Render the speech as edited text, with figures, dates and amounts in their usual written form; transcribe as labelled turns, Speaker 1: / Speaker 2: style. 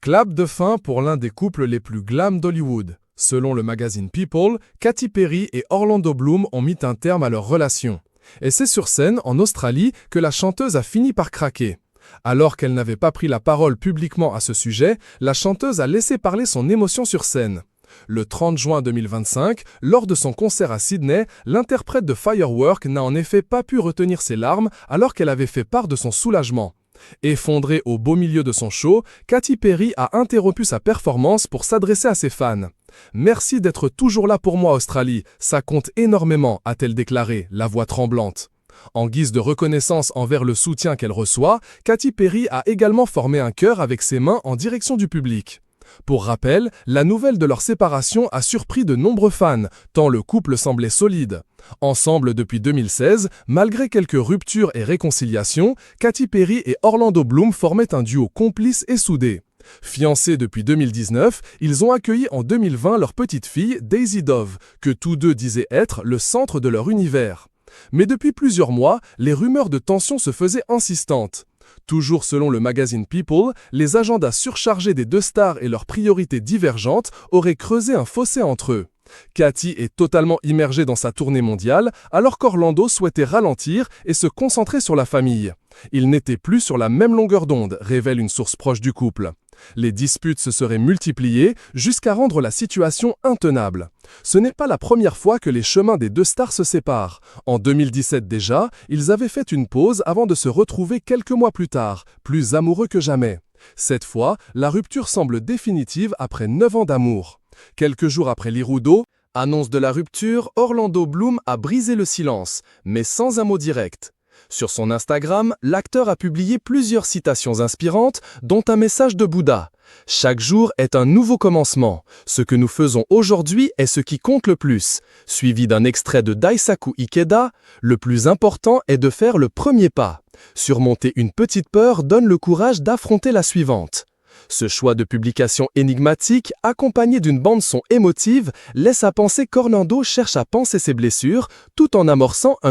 Speaker 1: Clap de fin pour l'un des couples les plus glam d'Hollywood. Selon le magazine People, Katy Perry et Orlando Bloom ont mis un terme à leur relation. Et c'est sur scène, en Australie, que la chanteuse a fini par craquer. Alors qu'elle n'avait pas pris la parole publiquement à ce sujet, la chanteuse a laissé parler son émotion sur scène. Le 30 juin 2025, lors de son concert à Sydney, l'interprète de Firework n'a en effet pas pu retenir ses larmes alors qu'elle avait fait part de son soulagement. Effondrée au beau milieu de son show, Katy Perry a interrompu sa performance pour s'adresser à ses fans. « Merci d'être toujours là pour moi, Australie, ça compte énormément », a-t-elle déclaré, la voix tremblante. En guise de reconnaissance envers le soutien qu'elle reçoit, Katy Perry a également formé un cœur avec ses mains en direction du public. Pour rappel, la nouvelle de leur séparation a surpris de nombreux fans, tant le couple semblait solide. Ensemble depuis 2016, malgré quelques ruptures et réconciliations, Katy Perry et Orlando Bloom formaient un duo complice et soudé. Fiancés depuis 2019, ils ont accueilli en 2020 leur petite fille, Daisy Dove, que tous deux disaient être le centre de leur univers. Mais depuis plusieurs mois, les rumeurs de tension se faisaient insistantes. Toujours selon le magazine People, les agendas surchargés des deux stars et leurs priorités divergentes auraient creusé un fossé entre eux. Katy est totalement immergée dans sa tournée mondiale, alors qu'Orlando souhaitait ralentir et se concentrer sur la famille. Ils n'étaient plus sur la même longueur d'onde, révèle une source proche du couple. Les disputes se seraient multipliées jusqu'à rendre la situation intenable. Ce n'est pas la première fois que les chemins des deux stars se séparent. En 2017 déjà, ils avaient fait une pause avant de se retrouver quelques mois plus tard, plus amoureux que jamais. Cette fois, la rupture semble définitive après 9 ans d'amour. Quelques jours après l'Irudo, annonce de la rupture, Orlando Bloom a brisé le silence, mais sans un mot direct. Sur son Instagram, l'acteur a publié plusieurs citations inspirantes, dont un message de Bouddha. « Chaque jour est un nouveau commencement. Ce que nous faisons aujourd'hui est ce qui compte le plus. » Suivi d'un extrait de Daisaku Ikeda, « Le plus important est de faire le premier pas. Surmonter une petite peur donne le courage d'affronter la suivante. » Ce choix de publication énigmatique, accompagné d'une bande-son émotive, laisse à penser qu'Orlando cherche à panser ses blessures, tout en amorçant un